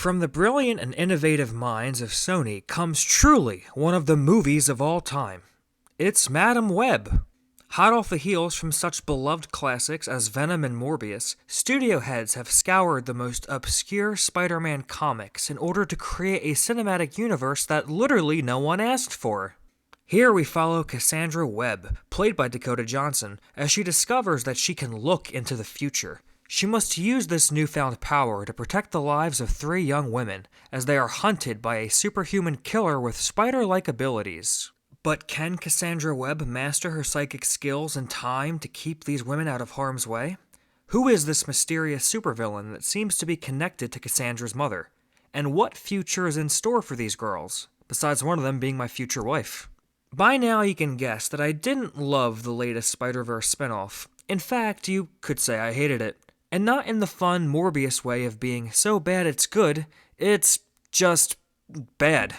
From the brilliant and innovative minds of Sony comes truly one of the movies of all time. It's Madam Webb. Hot off the heels from such beloved classics as Venom and Morbius, studio heads have scoured the most obscure Spider-Man comics in order to create a cinematic universe that literally no one asked for. Here we follow Cassandra Webb, played by Dakota Johnson, as she discovers that she can look into the future. She must use this newfound power to protect the lives of three young women, as they are hunted by a superhuman killer with spider-like abilities. But can Cassandra Webb master her psychic skills in time to keep these women out of harm's way? Who is this mysterious supervillain that seems to be connected to Cassandra's mother? And what future is in store for these girls, besides one of them being my future wife? By now you can guess that I didn't love the latest Spider-Verse spinoff. In fact, you could say I hated it. And not in the fun Morbius way of being so bad it's good, it's just bad.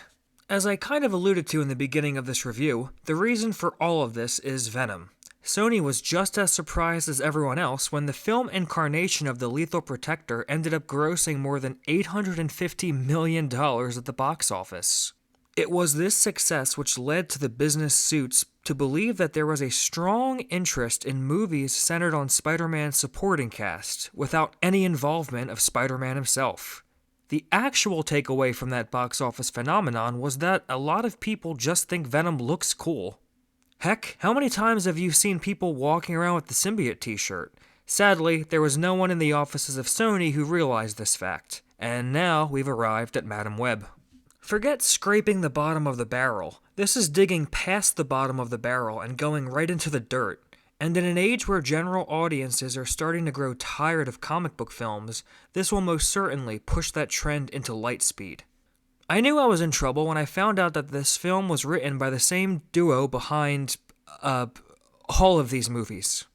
As I kind of alluded to in the beginning of this review, the reason for all of this is Venom. Sony was just as surprised as everyone else when the film incarnation of the Lethal Protector ended up grossing more than $850 million at the box office. It was this success which led to the business suits to believe that there was a strong interest in movies centered on Spider-Man's supporting cast, without any involvement of Spider-Man himself. The actual takeaway from that box office phenomenon was that a lot of people just think Venom looks cool. Heck, how many times have you seen people walking around with the symbiote t-shirt? Sadly, there was no one in the offices of Sony who realized this fact, and now we've arrived at Madam Webb. Forget scraping the bottom of the barrel. This is digging past the bottom of the barrel and going right into the dirt. And in an age where general audiences are starting to grow tired of comic book films, this will most certainly push that trend into light speed. I knew I was in trouble when I found out that this film was written by the same duo behind, all of these movies.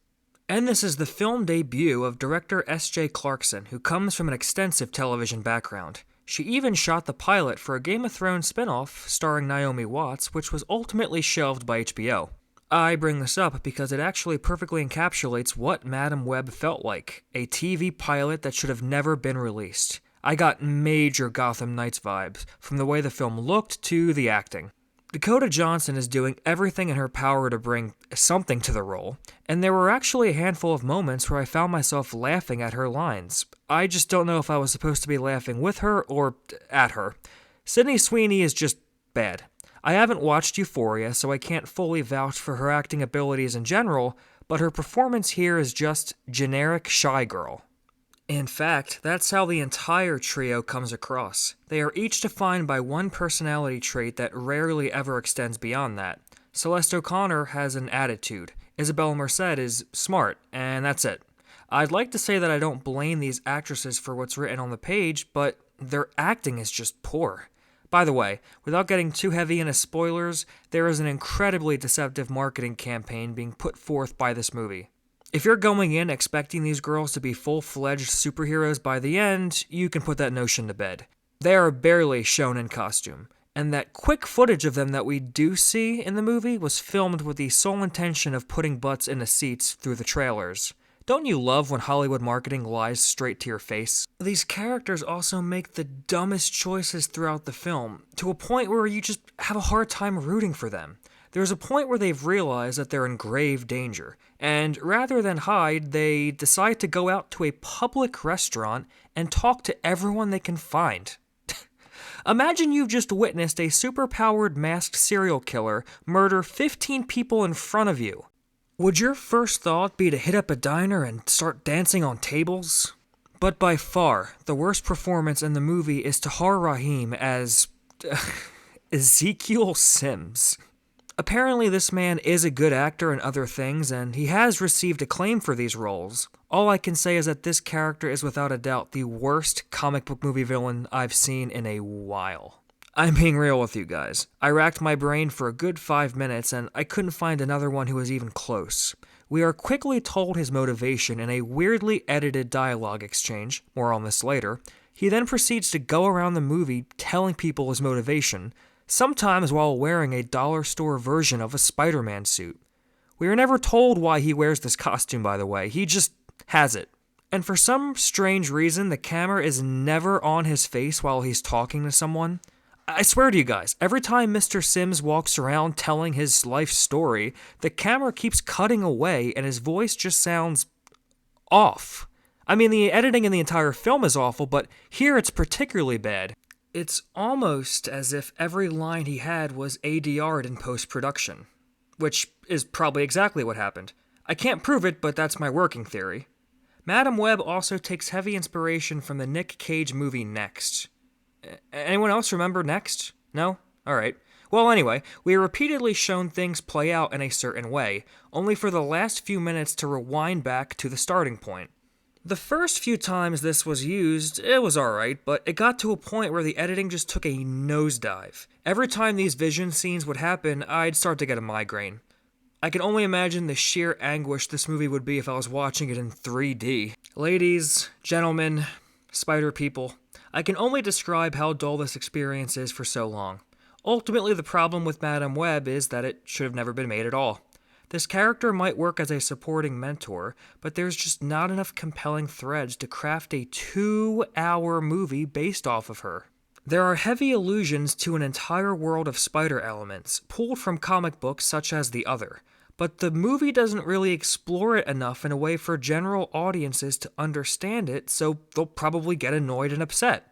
And this is the film debut of director S.J. Clarkson, who comes from an extensive television background. She even shot the pilot for a Game of Thrones spin-off starring Naomi Watts, which was ultimately shelved by HBO. I bring this up because it actually perfectly encapsulates what Madam Webb felt like, a TV pilot that should have never been released. I got major Gotham Knights vibes, from the way the film looked to the acting. Dakota Johnson is doing everything in her power to bring something to the role, and there were actually a handful of moments where I found myself laughing at her lines. I just don't know if I was supposed to be laughing with her or at her. Sydney Sweeney is just bad. I haven't watched Euphoria, so I can't fully vouch for her acting abilities in general, but her performance here is just generic shy girl. In fact, that's how the entire trio comes across. They are each defined by one personality trait that rarely ever extends beyond that. Celeste O'Connor has an attitude. Isabel Merced is smart, and that's it. I'd like to say that I don't blame these actresses for what's written on the page, but their acting is just poor. By the way, without getting too heavy into spoilers, there is an incredibly deceptive marketing campaign being put forth by this movie. If you're going in expecting these girls to be full-fledged superheroes by the end, you can put that notion to bed. They are barely shown in costume, and that quick footage of them that we do see in the movie was filmed with the sole intention of putting butts in the seats through the trailers. Don't you love when Hollywood marketing lies straight to your face? These characters also make the dumbest choices throughout the film, to a point where you just have a hard time rooting for them. There's a point where they've realized that they're in grave danger, and rather than hide, they decide to go out to a public restaurant and talk to everyone they can find. Imagine you've just witnessed a superpowered masked serial killer murder 15 people in front of you. Would your first thought be to hit up a diner and start dancing on tables? But by far, the worst performance in the movie is Tahar Rahim as Ezekiel Sims. Apparently this man is a good actor in other things, and he has received acclaim for these roles. All I can say is that this character is without a doubt the worst comic book movie villain I've seen in a while. I'm being real with you guys. I racked my brain for a good 5 minutes, and I couldn't find another one who was even close. We are quickly told his motivation in a weirdly edited dialogue exchange, more on this later. He then proceeds to go around the movie telling people his motivation, sometimes while wearing a dollar store version of a Spider-Man suit. We are never told why he wears this costume, by the way. He just has it. And for some strange reason, the camera is never on his face while he's talking to someone. I swear to you guys, every time Mr. Sims walks around telling his life story, the camera keeps cutting away and his voice just sounds off. I mean, the editing in the entire film is awful, but here it's particularly bad. It's almost as if every line he had was ADR'd in post-production, which is probably exactly what happened. I can't prove it, but that's my working theory. Madam Webb also takes heavy inspiration from the Nick Cage movie Next. Anyone else remember Next? No? Alright. Well, anyway, we are repeatedly shown things play out in a certain way, only for the last few minutes to rewind back to the starting point. The first few times this was used, it was alright, but it got to a point where the editing just took a nosedive. Every time these vision scenes would happen, I'd start to get a migraine. I can only imagine the sheer anguish this movie would be if I was watching it in 3D. Ladies, gentlemen, spider people, I can only describe how dull this experience is for so long. Ultimately, the problem with Madam Webb is that it should have never been made at all. This character might work as a supporting mentor, but there's just not enough compelling threads to craft a 2-hour movie based off of her. There are heavy allusions to an entire world of spider elements, pulled from comic books such as The Other, but the movie doesn't really explore it enough in a way for general audiences to understand it, so they'll probably get annoyed and upset.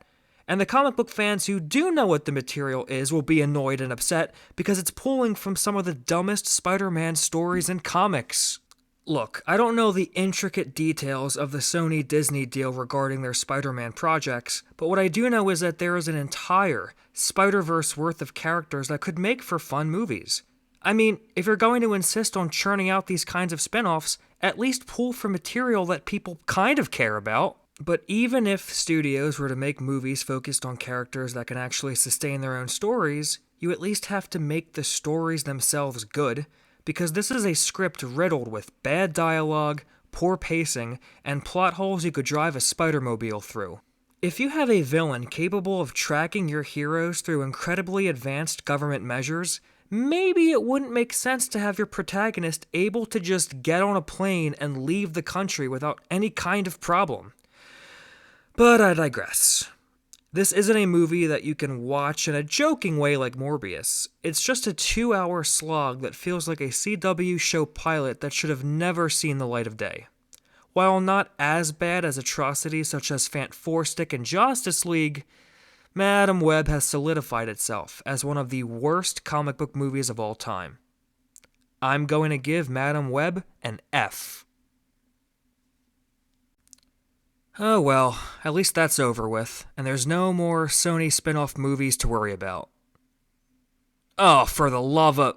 And the comic book fans who do know what the material is will be annoyed and upset because it's pulling from some of the dumbest Spider-Man stories in comics. Look, I don't know the intricate details of the Sony-Disney deal regarding their Spider-Man projects, but what I do know is that there is an entire Spider-Verse worth of characters that could make for fun movies. I mean, if you're going to insist on churning out these kinds of spin-offs, at least pull from material that people kind of care about. But even if studios were to make movies focused on characters that can actually sustain their own stories, you at least have to make the stories themselves good, because this is a script riddled with bad dialogue, poor pacing, and plot holes you could drive a Spider-Mobile through. If you have a villain capable of tracking your heroes through incredibly advanced government measures, maybe it wouldn't make sense to have your protagonist able to just get on a plane and leave the country without any kind of problem. But I digress. This isn't a movie that you can watch in a joking way like Morbius. It's just a 2-hour slog that feels like a CW show pilot that should have never seen the light of day. While not as bad as atrocities such as Fant4stic and Justice League, Madam Webb has solidified itself as one of the worst comic book movies of all time. I'm going to give Madam Webb an F. Oh well, at least that's over with, and there's no more Sony spin-off movies to worry about. Oh, for the love of...